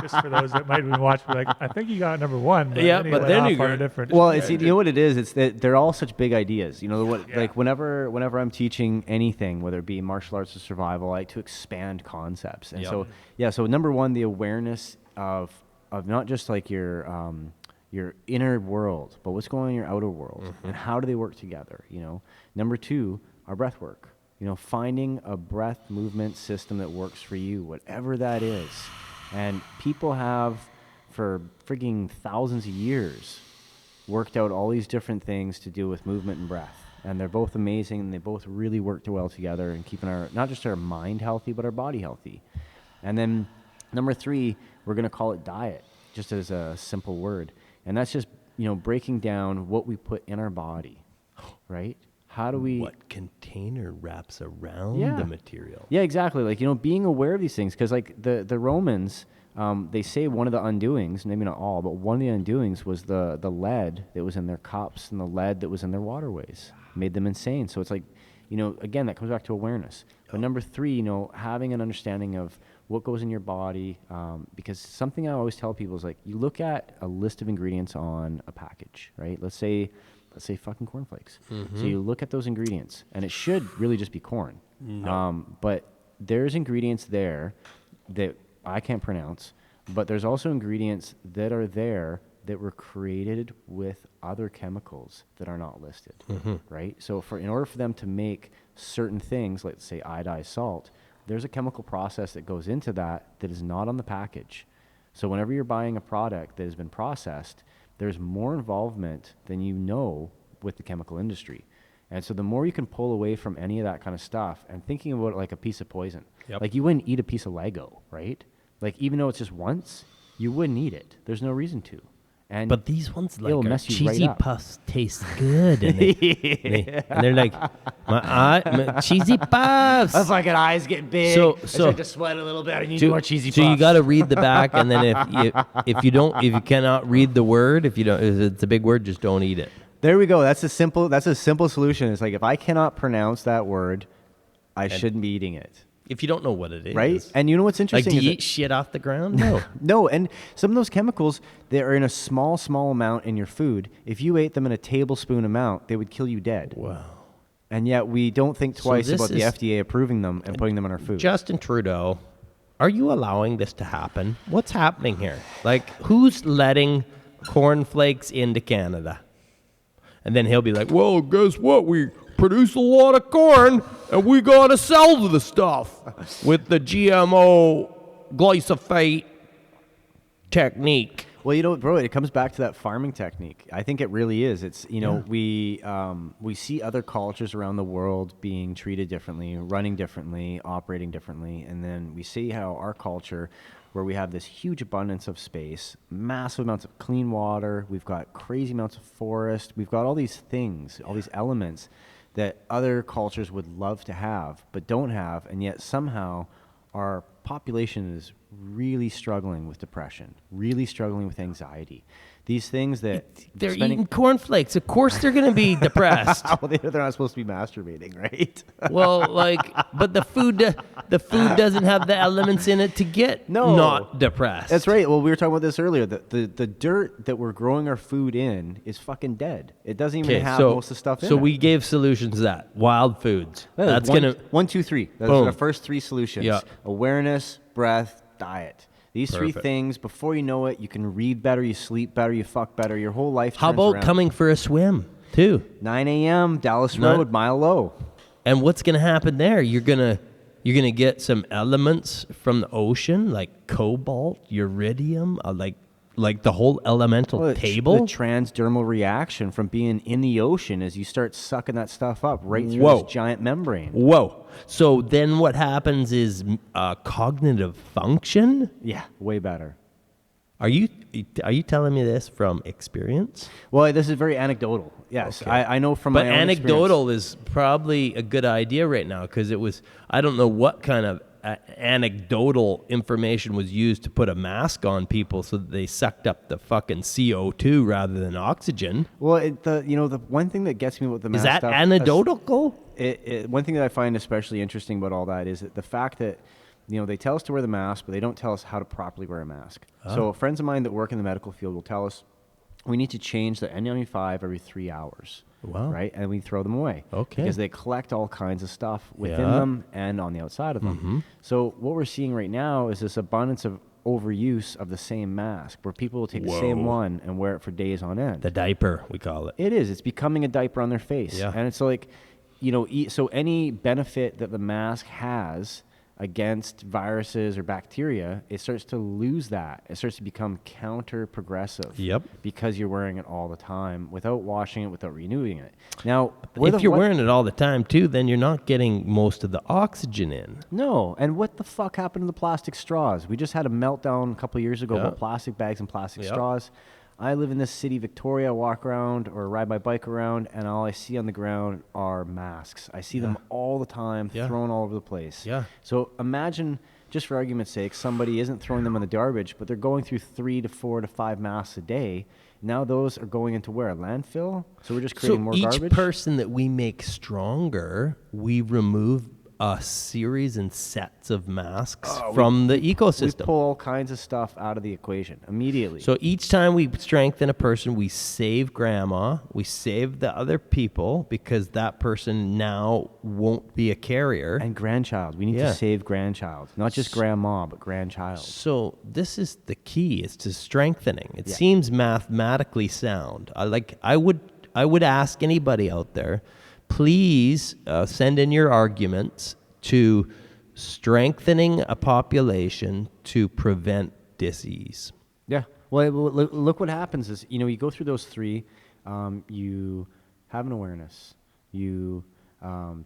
Just for those that might have been watching, like, I think you got number one. But Yeah, then but then you on a got- different. Well, it's, you know what it is? It's that they're all such big ideas. Yeah. Like whenever I'm teaching anything, whether it be martial arts or survival, I like to expand concepts. And Yep. so number one, the awareness of not just like your inner world, but what's going on in your outer world and how do they work together, Number two, our breath work. Finding a breath movement system that works for you, whatever that is. And people have, for frigging thousands of years, worked out all these different things to do with movement and breath. And they're both amazing, and they both really work well together in keeping not just our mind healthy, but our body healthy. And then number three, we're going to call it diet, just as a simple word. And that's just, breaking down what we put in our body, right? How do we... What container wraps around the material? Yeah, exactly. Like, being aware of these things. Because, like, the Romans, they say one of the undoings, maybe not all, but one of the undoings was the lead that was in their cups and the lead that was in their waterways. Made them insane. So it's like, again, that comes back to awareness. But number three, having an understanding of what goes in your body. Because something I always tell people is, like, you look at a list of ingredients on a package, right? Let's say fucking cornflakes. So you look at those ingredients, and it should really just be corn. No. But there's ingredients there that I can't pronounce, but there's also ingredients that are there that were created with other chemicals that are not listed, right? So in order for them to make certain things, let's say iodized salt, there's a chemical process that goes into that is not on the package. So whenever you're buying a product that has been processed, there's more involvement than with the chemical industry. And so the more you can pull away from any of that kind of stuff and thinking about it like a piece of poison. Yep. Like you wouldn't eat a piece of Lego, right? Like even though it's just once, you wouldn't eat it. There's no reason to. And But these ones like it'll are mess you right cheesy up. puffs taste good, and, and they're like my cheesy puffs. my fucking eyes get big. So- I so- start to sweat a little bit. I need more cheesy So you puffs. got to read the back, and then if you cannot read the word, if it's a big word, just don't eat it. There we go. That's a simple solution. It's like if I cannot pronounce that word, I shouldn't be eating it. If you don't know what it is, Right? And you know what's like, interesting do is you that- eat shit off the ground? No. No, and some of those chemicals, they are in a small amount in your food. If you ate them in a tablespoon amount, they would kill you dead. Wow. And yet we don't think twice this about the is- FDA approving them and putting them in our food. Justin Trudeau, are you allowing this to happen? What's happening here? Like, who's letting cornflakes into Canada? And then he'll be like, well, guess what? We produce a lot of corn, and we got to sell the stuff with the GMO glyphosate technique. Well, bro, it comes back to that farming technique. I think it really is. It's, we see other cultures around the world being treated differently, running differently, operating differently. And then we see how our culture, where we have this huge abundance of space, massive amounts of clean water, we've got crazy amounts of forest, we've got all these things, all these elements that other cultures would love to have, but don't have. And yet somehow our population is really struggling with depression, really struggling with anxiety. These things that they're eating cornflakes. Of course they're going to be depressed. Well, they're not supposed to be masturbating, right? Well, but the food doesn't have the elements in it to get not depressed. That's right. Well, we were talking about this earlier. The dirt that we're growing our food in is fucking dead. It doesn't even have most of the stuff in it. So we gave solutions to that. Wild foods. That's one, going to... 1, 2, 3. Those are the first 3 solutions. Yeah. Awareness, breath, diet. These 3 things, before you know it, you can read better, you sleep better, you fuck better, your whole life turns How about around. coming for a swim, too? 9 a.m., Dallas Road, Mile Low. And what's going to happen there? You're gonna get some elements from the ocean, like cobalt, uridium, like the whole elemental table. The transdermal reaction from being in the ocean as you start sucking that stuff up right through this giant membrane. Whoa. So then what happens is cognitive function? Yeah, way better. Are you telling me this from experience? Well, this is very anecdotal. Yes, okay. I know from my own experience. But anecdotal is probably a good idea right now because I don't know what kind of anecdotal information was used to put a mask on people so that they sucked up the fucking CO2 rather than oxygen. Well, the one thing that gets me with the mask is that stuff, anecdotal? One thing that I find especially interesting about all that is that the fact that they tell us to wear the mask, but they don't tell us how to properly wear a mask. Oh. So friends of mine that work in the medical field will tell us we need to change the N95 every 3 hours. Wow. Right? And we throw them away. Okay. Because they collect all kinds of stuff within them and on the outside of them. Mm-hmm. So what we're seeing right now is this abundance of overuse of the same mask where people will take the same one and wear it for days on end. The diaper, we call it. It is. It's becoming a diaper on their face. Yeah. And it's like, so any benefit that the mask has against viruses or bacteria, it starts to lose that. It starts to become counter-progressive. Yep. Because you're wearing it all the time without washing it, without renewing it. Now, if you're wearing it all the time too, then you're not getting most of the oxygen in. No. And what the fuck happened to the plastic straws? We just had a meltdown a couple of years ago about plastic bags and plastic straws. I live in this city, Victoria. I walk around or ride my bike around, and all I see on the ground are masks. I see them all the time, thrown all over the place. Yeah. So imagine, just for argument's sake, somebody isn't throwing them in the garbage, but they're going through 3 to 4 to 5 masks a day. Now those are going into where? A landfill? So we're just creating more garbage? So each person that we make stronger, we remove a series and sets of masks from the ecosystem. We pull all kinds of stuff out of the equation immediately. So each time we strengthen a person, we save grandma, we save the other people because that person now won't be a carrier. And grandchild. We need to save grandchild. Not just grandma, but grandchild. So this is the key, is to strengthening. It seems mathematically sound. I would ask anybody out there, please send in your arguments to strengthening a population to prevent disease. Yeah. Well, look what happens is, you go through those 3, you have an awareness, you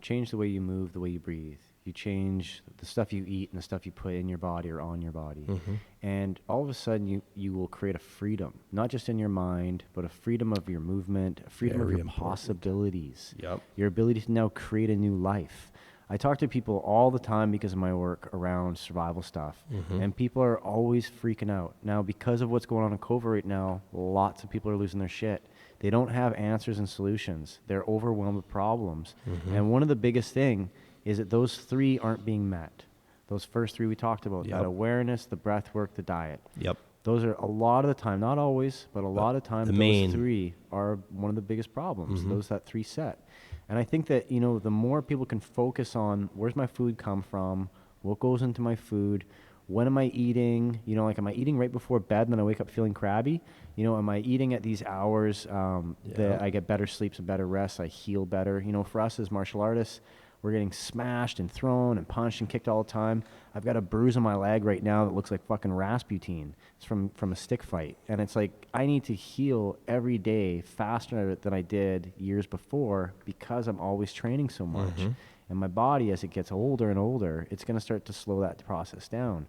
change the way you move, the way you breathe, you change the stuff you eat and the stuff you put in your body or on your body. Mm-hmm. And all of a sudden you will create a freedom, not just in your mind, but a freedom of your movement, a freedom of your possibilities, your ability to now create a new life. I talk to people all the time because of my work around survival stuff, and people are always freaking out. Now, because of what's going on in COVID right now, lots of people are losing their shit. They don't have answers and solutions. They're overwhelmed with problems. And one of the biggest thing is that those 3 aren't being met. Those first 3 we talked about, that awareness, the breath work, the diet. Yep. Those are a lot of the time, not always, but a lot of time, those 3 are one of the biggest problems, that 3 set. And I think that, the more people can focus on where's my food come from, what goes into my food, when am I eating, am I eating right before bed and then I wake up feeling crabby? Am I eating at these hours that I get better sleeps and better rest, I heal better? For us as martial artists, we're getting smashed and thrown and punched and kicked all the time. I've got a bruise on my leg right now that looks like fucking Rasputin. It's from a stick fight. And it's like, I need to heal every day faster than I did years before because I'm always training so much. Mm-hmm. And my body, as it gets older and older, it's going to start to slow that process down.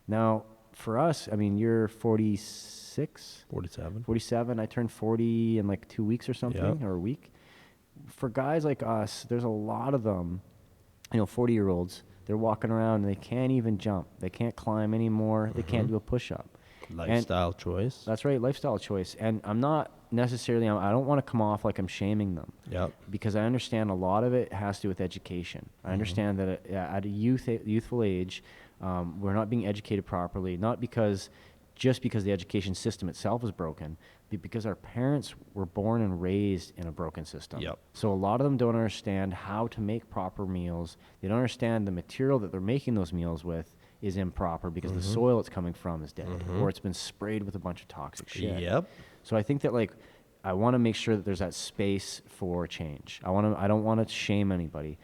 Now, for us, I mean, you're 46? 47. 47. I turned 40 in like 2 weeks or something, or a week. For guys like us, there's a lot of them, 40-year-olds, they're walking around and they can't even jump. They can't climb anymore. They can't do a push-up. Lifestyle choice. That's right, lifestyle choice. And I'm not necessarily, I don't want to come off like I'm shaming them. Yep. Because I understand a lot of it has to do with education. I understand that at a youthful age, we're not being educated properly, not just because the education system itself is broken, but because our parents were born and raised in a broken system. Yep. So a lot of them don't understand how to make proper meals. They don't understand the material that they're making those meals with is improper because the soil it's coming from is dead, or it's been sprayed with a bunch of toxic shit. Yep. So I think that I want to make sure that there's that space for change. I don't want to shame anybody,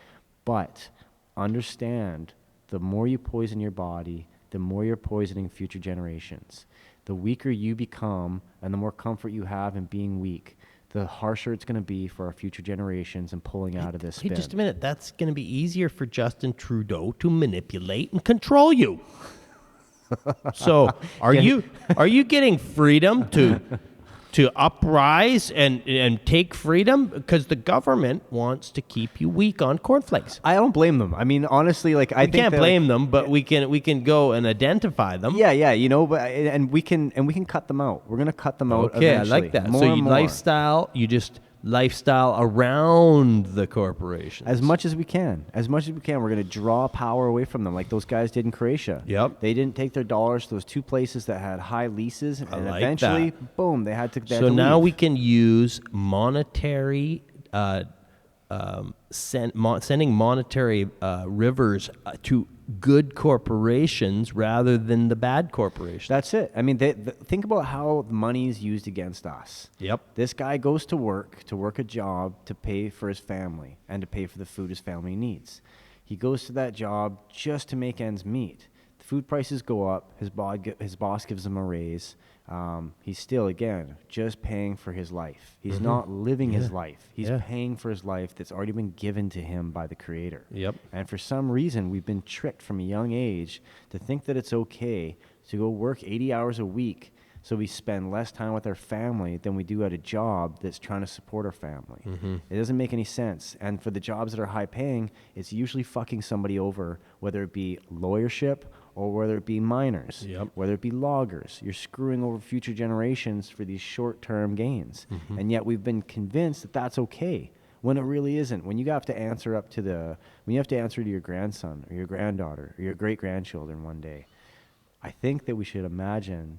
but understand the more you poison your body, the more you're poisoning future generations. The weaker you become and the more comfort you have in being weak, the harsher it's going to be for our future generations and pulling out of this Hey, spin. just a minute. That's going to be easier for Justin Trudeau to manipulate and control you. So, are you getting freedom to uprise and take freedom because the government wants to keep you weak on cornflakes? I don't blame them. I mean, honestly, I We think can't that, blame them, but we can go and identify them. Yeah, but and we can cut them out. We're gonna cut them out. Okay, I eventually. like that. More So and you more. lifestyle around the corporations. As much as we can. We're going to draw power away from them like those guys did in Croatia. Yep. They didn't take their dollars to those two places that had high leases, and like eventually, that. boom, they had to So now leave. we can use monetary, sending monetary rivers to good corporations rather than the bad corporations. That's it. I mean, think about how money is used against us. Yep. This guy goes to work a job to pay for his family and to pay for the food his family needs. He goes to that job just to make ends meet. The food prices go up. His boss gives him a raise. He's still, again, just paying for his life. He's not living his life. He's paying for his life that's already been given to him by the Creator. Yep. And for some reason, we've been tricked from a young age to think that it's okay to go work 80 hours a week so we spend less time with our family than we do at a job that's trying to support our family. It doesn't make any sense. And for the jobs that are high paying, it's usually fucking somebody over, whether it be lawyership or whether it be miners, whether it be loggers. You're screwing over future generations for these short-term gains. And yet we've been convinced that that's okay, when it really isn't. When you have to answer to your grandson or your granddaughter or your great-grandchildren one day, I think that we should imagine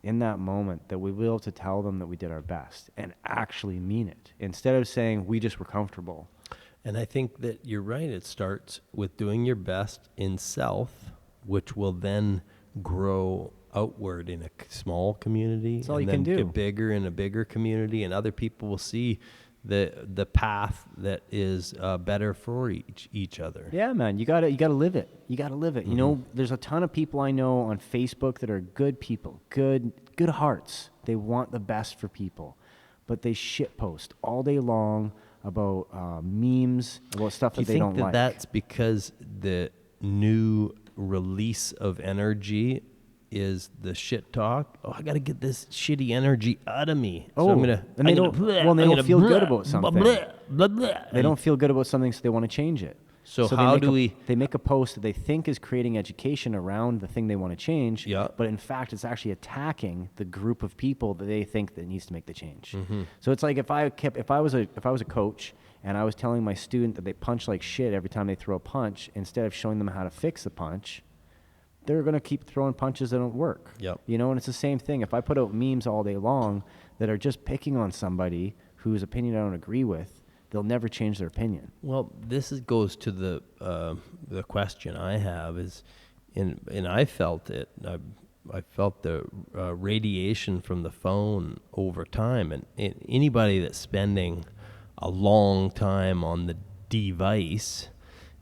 in that moment that we will be able to tell them that we did our best and actually mean it, instead of saying we just were comfortable. And I think that you're right. It starts with doing your best in self, which will then grow outward in a small community. That's all and you then can do. Get bigger in a bigger community, and other people will see the path that is better for each other. Yeah, man, you gotta live it. You gotta live it. You know, there's a ton of people I know on Facebook that are good people, good hearts. They want the best for people, but they shitpost all day long about memes, about stuff that they don't like. That's because the new release of energy is the shit talk. Oh, I got to get this shitty energy out of me. Oh, so I'm gonna. and they don't feel good about something. Blah, blah. They don't feel good about something, so they want to change it. So they how make do we? They make a post that they think is creating education around the thing they want to change. Yeah. But in fact, it's actually attacking the group of people that they think that needs to make the change. Mm-hmm. So it's like if I was a coach and I was telling my student that they punch like shit every time they throw a punch, instead of showing them how to fix the punch, they're going to keep throwing punches that don't work. Yep. You know, and it's the same thing. If I put out memes all day long that are just picking on somebody whose opinion I don't agree with, they'll never change their opinion. Well, goes to the question I have is, and I felt it. I felt the radiation from the phone over time, and anybody that's spending a long time on the device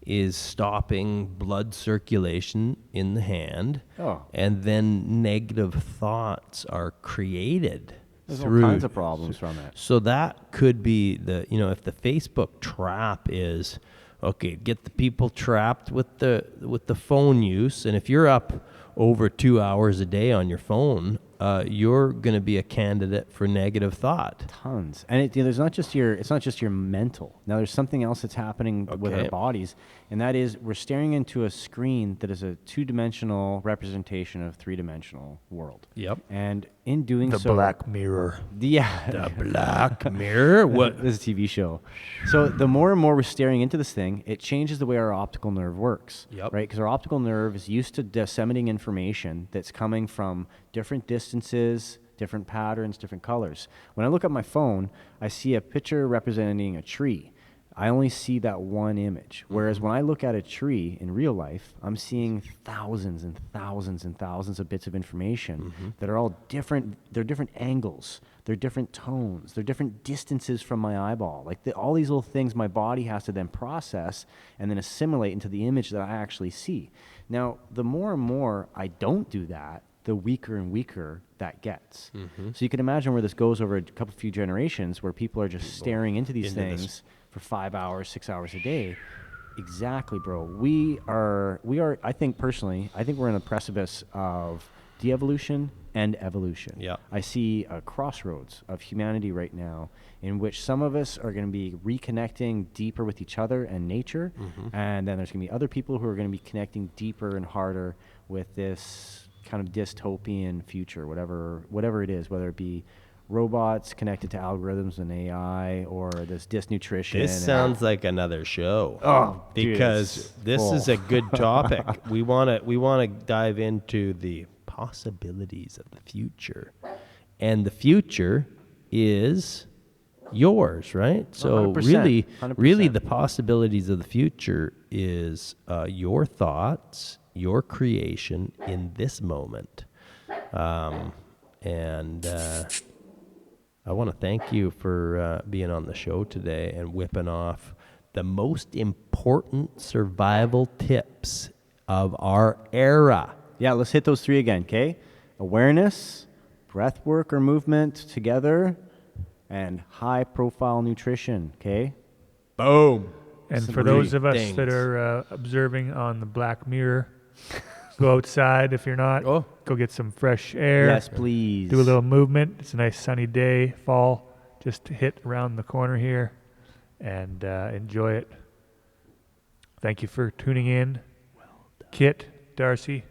is stopping blood circulation in the hand. Oh. And then negative thoughts are created. There's all kinds of problems from it. So that could be if the Facebook trap is, okay, get the people trapped with the phone use, and if you're up over 2 hours a day on your phone, you're going to be a candidate for negative thought. Tons. And it's not just your mental. Now there's something else that's happening with our bodies, and that is we're staring into a screen that is a 2-dimensional representation of 3-dimensional world. Yep. And in doing The so, Black Mirror. The Black Mirror? What? This is a TV show. So the more and more we're staring into this thing, it changes the way our optical nerve works. Yep. Right? Because our optical nerve is used to disseminating information that's coming from different distances, different patterns, different colors. When I look at my phone, I see a picture representing a tree. I only see that one image. Whereas when I look at a tree in real life, I'm seeing thousands and thousands and thousands of bits of information that are all different. They're different angles. They're different tones. They're different distances from my eyeball. Like all these little things my body has to then process and then assimilate into the image that I actually see. Now, the more and more I don't do that, the weaker and weaker that gets. So you can imagine where this goes over a few generations, where people are just staring into these things for 5 hours, 6 hours a day. Exactly, bro. We are, I think personally, we're in the precipice of de-evolution and evolution. Yeah. I see a crossroads of humanity right now in which some of us are going to be reconnecting deeper with each other and nature. And then there's going to be other people who are going to be connecting deeper and harder with this kind of dystopian future, whatever it is, whether it be robots connected to algorithms and AI, or this dysnutrition. This sounds like another show. Oh, because dude, this full. is a good topic. we want to dive into the possibilities of the future, and the future is yours, right? So 100%, really, the possibilities of the future is your thoughts, your creation in this moment, and I want to thank you for being on the show today and whipping off the most important survival tips of our era. Yeah, let's hit those 3 again, okay? Awareness, breath work or movement together, and high-profile nutrition, okay? Boom. And Some for those great of us things. that are observing on the Black Mirror, go outside. If you're not, Oh. go get some fresh air. Yes, please. Do a little movement. It's a nice sunny day, fall, just hit around the corner here, and enjoy it. Thank you for tuning in. Kit, Darcy.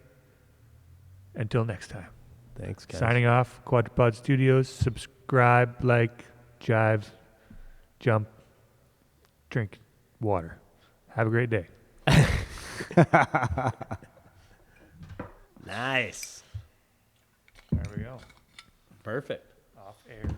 Until next time. Thanks, guys. Signing off, Quadrupod Studios. Subscribe, like, jive, jump, drink water. Have a great day. Nice. There we go. Perfect. Off air.